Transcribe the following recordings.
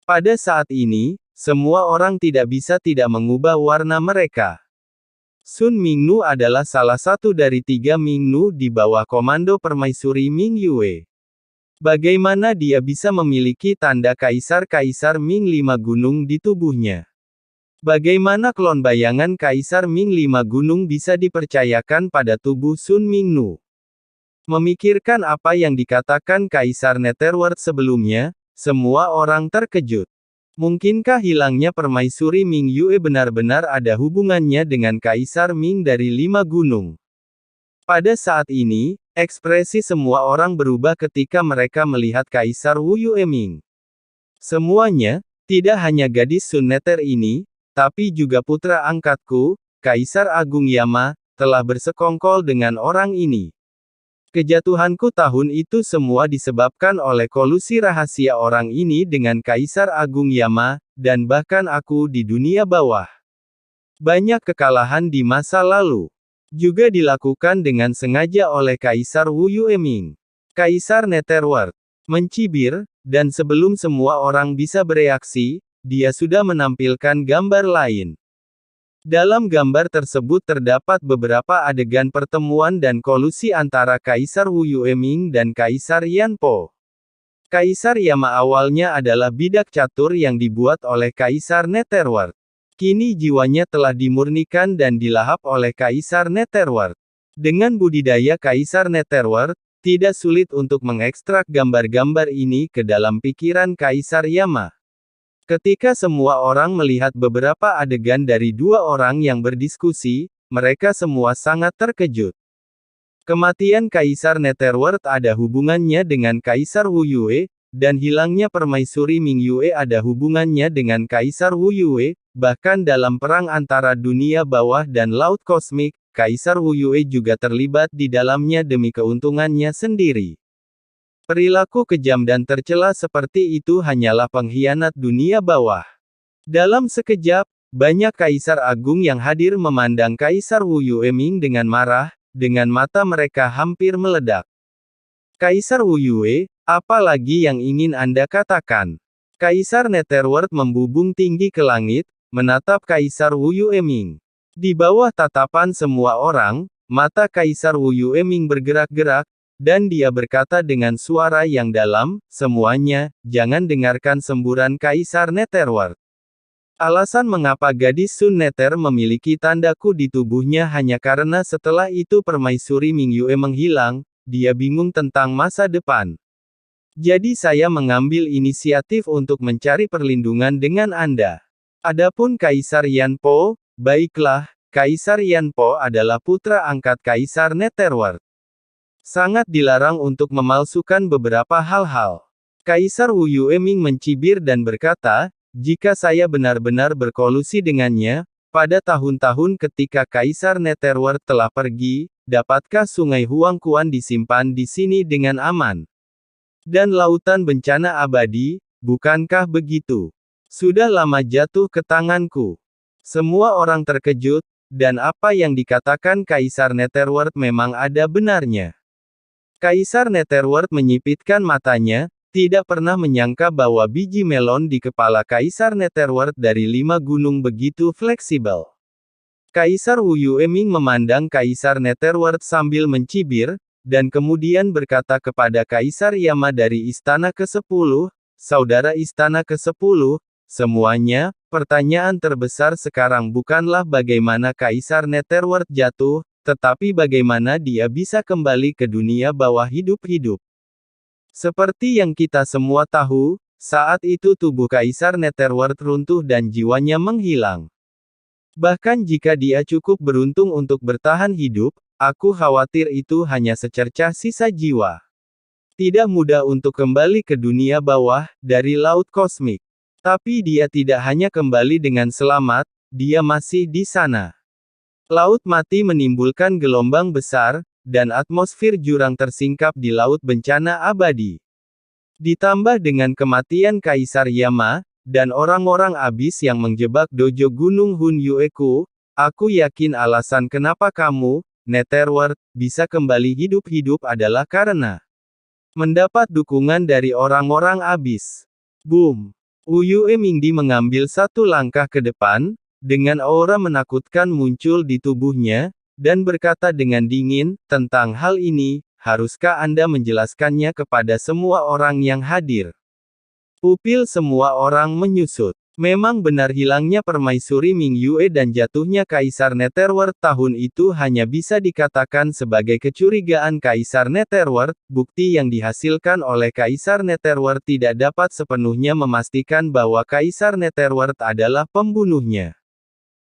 Pada saat ini, semua orang tidak bisa tidak mengubah warna mereka. Sun Mingnu adalah salah satu dari 3 Mingnu di bawah komando Permaisuri Ming Yue. Bagaimana dia bisa memiliki tanda Kaisar-Kaisar Ming 5 gunung di tubuhnya? Bagaimana klon bayangan Kaisar Ming 5 gunung bisa dipercayakan pada tubuh Sun Mingnu? Memikirkan apa yang dikatakan Kaisar Netherworld sebelumnya, semua orang terkejut. Mungkinkah hilangnya Permaisuri Ming Yue benar-benar ada hubungannya dengan Kaisar Ming dari 5 gunung? Pada saat ini, ekspresi semua orang berubah ketika mereka melihat Kaisar Wu Yue Ming. Semuanya, tidak hanya gadis Sun Nether ini, tapi juga putra angkatku, Kaisar Agung Yama, telah bersekongkol dengan orang ini. Kejatuhanku tahun itu semua disebabkan oleh kolusi rahasia orang ini dengan Kaisar Agung Yama, dan bahkan aku di dunia bawah. Banyak kekalahan di masa lalu juga dilakukan dengan sengaja oleh Kaisar Wu Yue Ming. Kaisar Netherworld mencibir, dan sebelum semua orang bisa bereaksi, dia sudah menampilkan gambar lain. Dalam gambar tersebut terdapat beberapa adegan pertemuan dan kolusi antara Kaisar Wu Yue Ming dan Kaisar Yan Po. Kaisar Yama awalnya adalah bidak catur yang dibuat oleh Kaisar Netherworld. Kini jiwanya telah dimurnikan dan dilahap oleh Kaisar Netherworld. Dengan budidaya Kaisar Netherworld, tidak sulit untuk mengekstrak gambar-gambar ini ke dalam pikiran Kaisar Yama. Ketika semua orang melihat beberapa adegan dari 2 orang yang berdiskusi, mereka semua sangat terkejut. Kematian Kaisar Netherworld ada hubungannya dengan Kaisar Wu Yue, dan hilangnya Permaisuri Ming Yue ada hubungannya dengan Kaisar Wu Yue, bahkan dalam perang antara dunia bawah dan Laut Kosmik, Kaisar Wu Yue juga terlibat di dalamnya demi keuntungannya sendiri. Perilaku kejam dan tercela seperti itu hanyalah pengkhianat dunia bawah. Dalam sekejap, banyak Kaisar Agung yang hadir memandang Kaisar Wu Yue Ming dengan marah, dengan mata mereka hampir meledak. Kaisar Wu Yue, apa lagi yang ingin Anda katakan? Kaisar Netherworld membubung tinggi ke langit, menatap Kaisar Wu Yue Ming. Di bawah tatapan semua orang, mata Kaisar Wu Yue Ming bergerak-gerak, dan dia berkata dengan suara yang dalam, semuanya, jangan dengarkan semburan Kaisar Netherworld. Alasan mengapa gadis Sun Nether memiliki tandaku di tubuhnya hanya karena setelah itu Permaisuri Ming Yue menghilang, dia bingung tentang masa depan. Jadi saya mengambil inisiatif untuk mencari perlindungan dengan Anda. Adapun Kaisar Yan Po, baiklah, Kaisar Yan Po adalah putra angkat Kaisar Netherworld. Sangat dilarang untuk memalsukan beberapa hal-hal. Kaisar Wu Yue Ming mencibir dan berkata, jika saya benar-benar berkolusi dengannya, pada tahun-tahun ketika Kaisar Netherworld telah pergi, dapatkah sungai Huangquan disimpan di sini dengan aman? Dan lautan bencana abadi, bukankah begitu? Sudah lama jatuh ke tanganku. Semua orang terkejut, dan apa yang dikatakan Kaisar Netherworld memang ada benarnya. Kaisar Netherworld menyipitkan matanya, tidak pernah menyangka bahwa biji melon di kepala Kaisar Netherworld dari 5 gunung begitu fleksibel. Kaisar Wu Yue Ming memandang Kaisar Netherworld sambil mencibir, dan kemudian berkata kepada Kaisar Yama dari Istana ke-10, saudara Istana ke-10, semuanya, pertanyaan terbesar sekarang bukanlah bagaimana Kaisar Netherworld jatuh, tetapi bagaimana dia bisa kembali ke dunia bawah hidup-hidup. Seperti yang kita semua tahu, saat itu tubuh Kaisar Netherworld runtuh dan jiwanya menghilang. Bahkan jika dia cukup beruntung untuk bertahan hidup, aku khawatir itu hanya secercah sisa jiwa. Tidak mudah untuk kembali ke dunia bawah, dari Laut Kosmik. Tapi dia tidak hanya kembali dengan selamat, dia masih di sana. Laut mati menimbulkan gelombang besar, dan atmosfer jurang tersingkap di laut bencana abadi. Ditambah dengan kematian Kaisar Yama, dan orang-orang abis yang menjebak dojo Gunung Hun Yueku, aku yakin alasan kenapa kamu, Netherworld, bisa kembali hidup-hidup adalah karena mendapat dukungan dari orang-orang abis. Boom! Wu Yue Mingdi mengambil satu langkah ke depan, dengan aura menakutkan muncul di tubuhnya, dan berkata dengan dingin, tentang hal ini, haruskah Anda menjelaskannya kepada semua orang yang hadir? Pupil semua orang menyusut. Memang benar hilangnya permaisuri Ming Yue dan jatuhnya Kaisar Netherworld tahun itu hanya bisa dikatakan sebagai kecurigaan Kaisar Netherworld, bukti yang dihasilkan oleh Kaisar Netherworld tidak dapat sepenuhnya memastikan bahwa Kaisar Netherworld adalah pembunuhnya.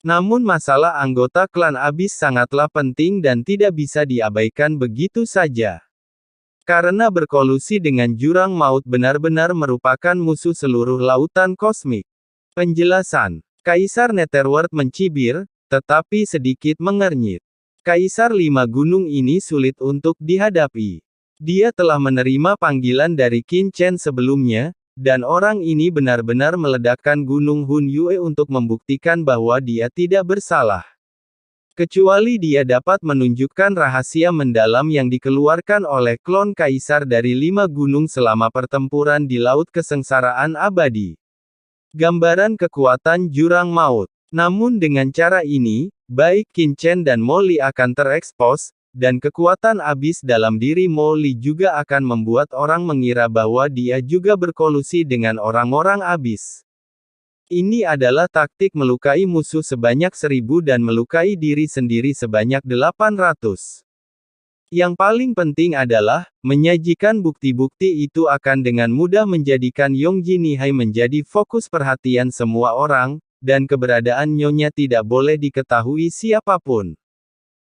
Namun masalah anggota klan Abyss sangatlah penting dan tidak bisa diabaikan begitu saja. Karena berkolusi dengan jurang maut benar-benar merupakan musuh seluruh lautan kosmik. Penjelasan. Kaisar Netherworld mencibir, tetapi sedikit mengernyit. Kaisar Lima Gunung ini sulit untuk dihadapi. Dia telah menerima panggilan dari Qin Chen sebelumnya, dan orang ini benar-benar meledakkan Gunung Hun Yue untuk membuktikan bahwa dia tidak bersalah. Kecuali dia dapat menunjukkan rahasia mendalam yang dikeluarkan oleh klon Kaisar dari Lima Gunung selama pertempuran di Laut Kesengsaraan Abadi. Gambaran kekuatan jurang maut. Namun dengan cara ini, baik Qin Chen dan Mo Li akan terekspos, dan kekuatan Abyss dalam diri Mo Li juga akan membuat orang mengira bahwa dia juga berkolusi dengan orang-orang Abyss. Ini adalah taktik melukai musuh sebanyak 1000 dan melukai diri sendiri sebanyak 800. Yang paling penting adalah, menyajikan bukti-bukti itu akan dengan mudah menjadikan Yongji Nihai menjadi fokus perhatian semua orang, dan keberadaan Nyonya tidak boleh diketahui siapapun.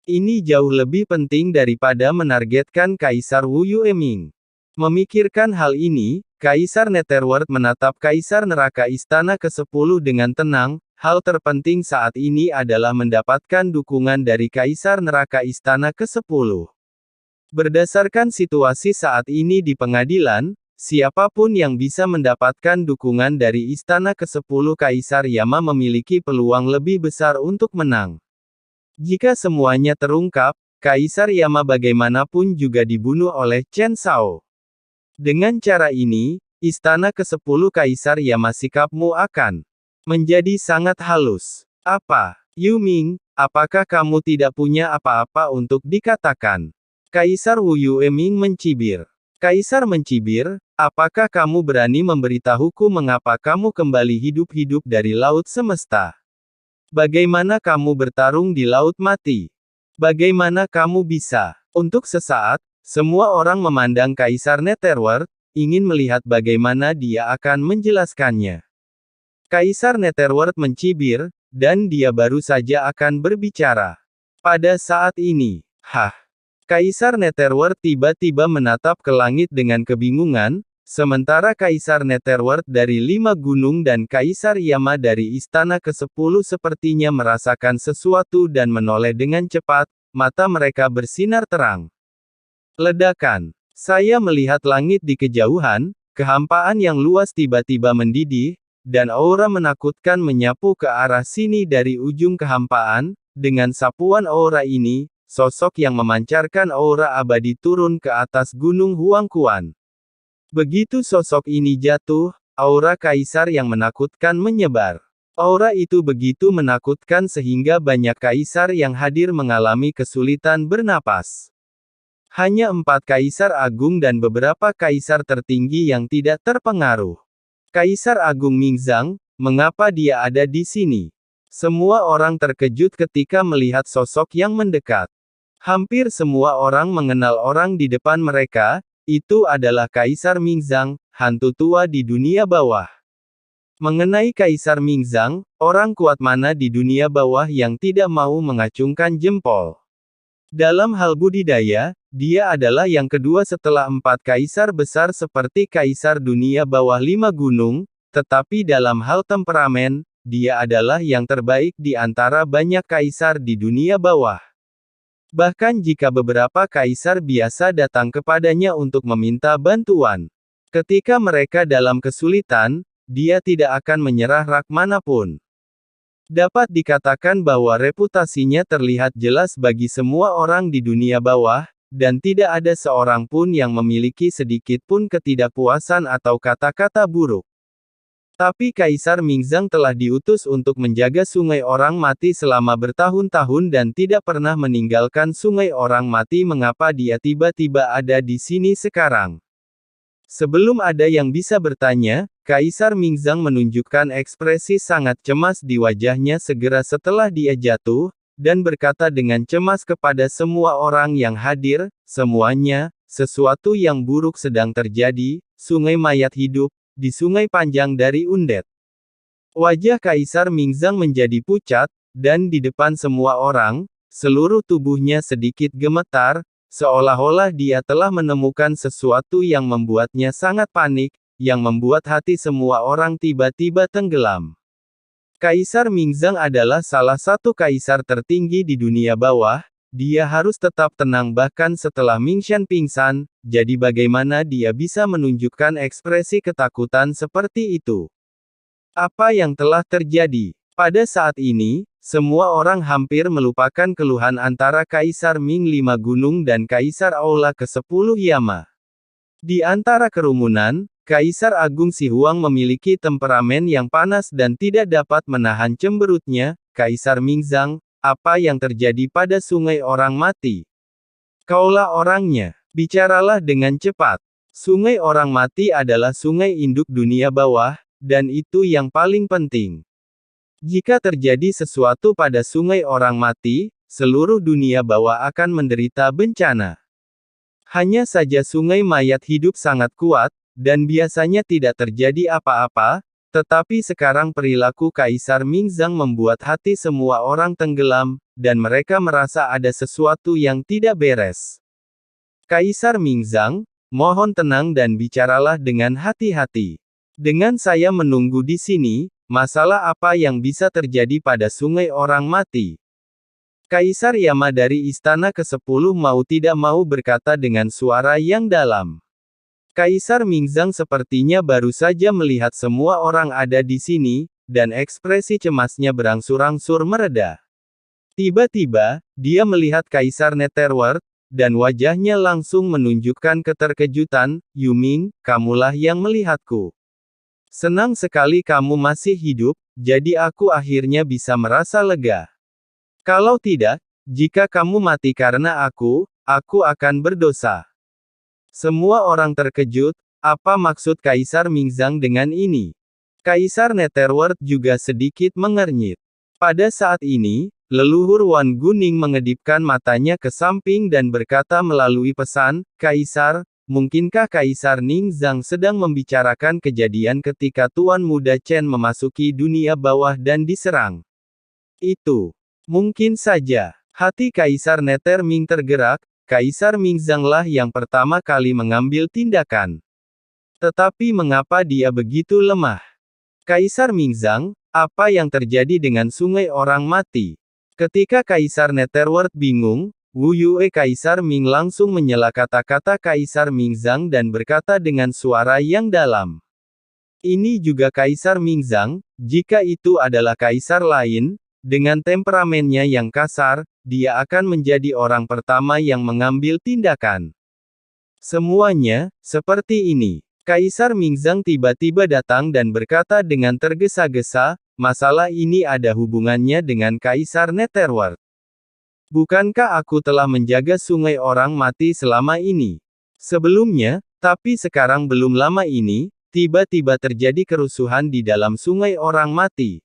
Ini jauh lebih penting daripada menargetkan Kaisar Wu Yueming. Memikirkan hal ini, Kaisar Netherworld menatap Kaisar Neraka Istana ke-10 dengan tenang. Hal terpenting saat ini adalah mendapatkan dukungan dari Kaisar Neraka Istana ke-10. Berdasarkan situasi saat ini di pengadilan, siapapun yang bisa mendapatkan dukungan dari Istana ke-10 Kaisar Yama memiliki peluang lebih besar untuk menang. Jika semuanya terungkap, Kaisar Yama bagaimanapun juga dibunuh oleh Chen Shao. Dengan cara ini, Istana ke-10 Kaisar Yama sikapmu akan menjadi sangat halus. Apa, Yu Ming, apakah kamu tidak punya apa-apa untuk dikatakan? Kaisar Wu Yueming mencibir. Kaisar mencibir, apakah kamu berani memberitahuku mengapa kamu kembali hidup-hidup dari Laut Semesta? Bagaimana kamu bertarung di Laut Mati? Bagaimana kamu bisa? Untuk sesaat, semua orang memandang Kaisar Netherworld, ingin melihat bagaimana dia akan menjelaskannya. Kaisar Netherworld mencibir, dan dia baru saja akan berbicara. Pada saat ini, Kaisar Netherworld tiba-tiba menatap ke langit dengan kebingungan, sementara Kaisar Netherworld dari Lima Gunung dan Kaisar Yama dari Istana ke-10 sepertinya merasakan sesuatu dan menoleh dengan cepat, mata mereka bersinar terang. Ledakan. Saya melihat langit di kejauhan, kehampaan yang luas tiba-tiba mendidih, dan aura menakutkan menyapu ke arah sini dari ujung kehampaan. Dengan sapuan aura ini, sosok yang memancarkan aura abadi turun ke atas Gunung Huangquan. Begitu sosok ini jatuh, aura kaisar yang menakutkan menyebar. Aura itu begitu menakutkan sehingga banyak kaisar yang hadir mengalami kesulitan bernapas. Hanya 4 kaisar agung dan beberapa kaisar tertinggi yang tidak terpengaruh. Kaisar Agung Mingzang, mengapa dia ada di sini? Semua orang terkejut ketika melihat sosok yang mendekat. Hampir semua orang mengenal orang di depan mereka, itu adalah Kaisar Mingzang, hantu tua di dunia bawah. Mengenai Kaisar Mingzang, orang kuat mana di dunia bawah yang tidak mau mengacungkan jempol? Dalam hal budidaya, dia adalah yang kedua setelah 4 kaisar besar seperti Kaisar dunia bawah 5 gunung, tetapi dalam hal temperamen, dia adalah yang terbaik di antara banyak kaisar di dunia bawah. Bahkan jika beberapa kaisar biasa datang kepadanya untuk meminta bantuan. Ketika mereka dalam kesulitan, dia tidak akan menyerah rak manapun. Dapat dikatakan bahwa reputasinya terlihat jelas bagi semua orang di dunia bawah, dan tidak ada seorang pun yang memiliki sedikit pun ketidakpuasan atau kata-kata buruk. Tapi Kaisar Mingzang telah diutus untuk menjaga Sungai Orang Mati selama bertahun-tahun dan tidak pernah meninggalkan Sungai Orang Mati. Mengapa dia tiba-tiba ada di sini sekarang? Sebelum ada yang bisa bertanya, Kaisar Mingzang menunjukkan ekspresi sangat cemas di wajahnya segera setelah dia jatuh, dan berkata dengan cemas kepada semua orang yang hadir, semuanya, sesuatu yang buruk sedang terjadi, sungai mayat hidup, di sungai panjang dari Undet. Wajah Kaisar Mingzang menjadi pucat, dan di depan semua orang, seluruh tubuhnya sedikit gemetar, seolah-olah dia telah menemukan sesuatu yang membuatnya sangat panik, yang membuat hati semua orang tiba-tiba tenggelam. Kaisar Mingzang adalah salah satu kaisar tertinggi di dunia bawah, dia harus tetap tenang bahkan setelah Mingshan pingsan, jadi bagaimana dia bisa menunjukkan ekspresi ketakutan seperti itu? Apa yang telah terjadi? Pada saat ini, semua orang hampir melupakan keluhan antara Kaisar Ming Lima Gunung dan Kaisar Aula ke-10 Yama. Di antara kerumunan, Kaisar Agung Si Huang memiliki temperamen yang panas dan tidak dapat menahan cemberutnya. Kaisar Mingzang, apa yang terjadi pada Sungai Orang Mati? Kaulah orangnya. Bicaralah dengan cepat. Sungai Orang Mati adalah sungai induk dunia bawah, dan itu yang paling penting. Jika terjadi sesuatu pada Sungai Orang Mati, seluruh dunia bawah akan menderita bencana. Hanya saja sungai mayat hidup sangat kuat, dan biasanya tidak terjadi apa-apa, tetapi sekarang perilaku Kaisar Mingzang membuat hati semua orang tenggelam, dan mereka merasa ada sesuatu yang tidak beres. Kaisar Mingzang, mohon tenang dan bicaralah dengan hati-hati. Dengan saya menunggu di sini, masalah apa yang bisa terjadi pada Sungai Orang Mati? Kaisar Yama dari Istana ke-10 mau tidak mau berkata dengan suara yang dalam. Kaisar Mingzang sepertinya baru saja melihat semua orang ada di sini, dan ekspresi cemasnya berangsur-angsur mereda. Tiba-tiba, dia melihat Kaisar Netherworld, dan wajahnya langsung menunjukkan keterkejutan. Yuming, kamulah yang melihatku. Senang sekali kamu masih hidup, jadi aku akhirnya bisa merasa lega. Kalau tidak, jika kamu mati karena aku akan berdosa. Semua orang terkejut, apa maksud Kaisar Mingzang dengan ini? Kaisar Netherworld juga sedikit mengernyit. Pada saat ini, leluhur Wan Guning mengedipkan matanya ke samping dan berkata melalui pesan, Kaisar, mungkinkah Kaisar Mingzang sedang membicarakan kejadian ketika Tuan Muda Chen memasuki dunia bawah dan diserang? Itu. Mungkin saja. Hati Kaisar Netherming tergerak. Kaisar Mingzanglah yang pertama kali mengambil tindakan. Tetapi mengapa dia begitu lemah? Kaisar Mingzang, apa yang terjadi dengan Sungai Orang Mati? Ketika Kaisar Netherworld bingung, Wu Yue Kaisar Ming langsung menyela kata-kata Kaisar Mingzang dan berkata dengan suara yang dalam. Ini juga Kaisar Mingzang, jika itu adalah kaisar lain, dengan temperamennya yang kasar, dia akan menjadi orang pertama yang mengambil tindakan. Semuanya, seperti ini. Kaisar Mingzang tiba-tiba datang dan berkata dengan tergesa-gesa, masalah ini ada hubungannya dengan Kaisar Netherworld. Bukankah aku telah menjaga Sungai Orang Mati selama ini? Sebelumnya, tapi sekarang belum lama ini, tiba-tiba terjadi kerusuhan di dalam Sungai Orang Mati.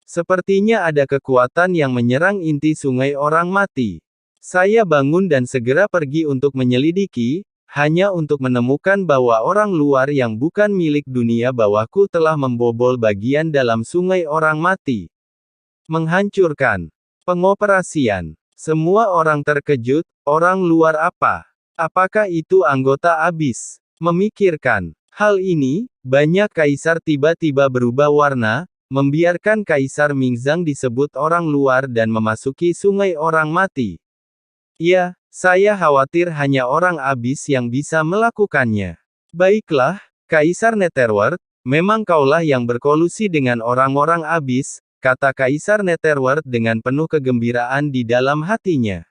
Sepertinya ada kekuatan yang menyerang inti Sungai Orang Mati. Saya bangun dan segera pergi untuk menyelidiki, hanya untuk menemukan bahwa orang luar yang bukan milik dunia bawahku telah membobol bagian dalam Sungai Orang Mati. Menghancurkan pengoperasian. Semua orang terkejut, orang luar apa? Apakah itu anggota ABIS? Memikirkan hal ini, banyak kaisar tiba-tiba berubah warna, membiarkan Kaisar Mingzang disebut orang luar dan memasuki Sungai Orang Mati. Ya, saya khawatir hanya orang ABIS yang bisa melakukannya. Baiklah, Kaisar Netherworld, memang kaulah yang berkolusi dengan orang-orang ABIS, kata Kaisar Netherworld dengan penuh kegembiraan di dalam hatinya.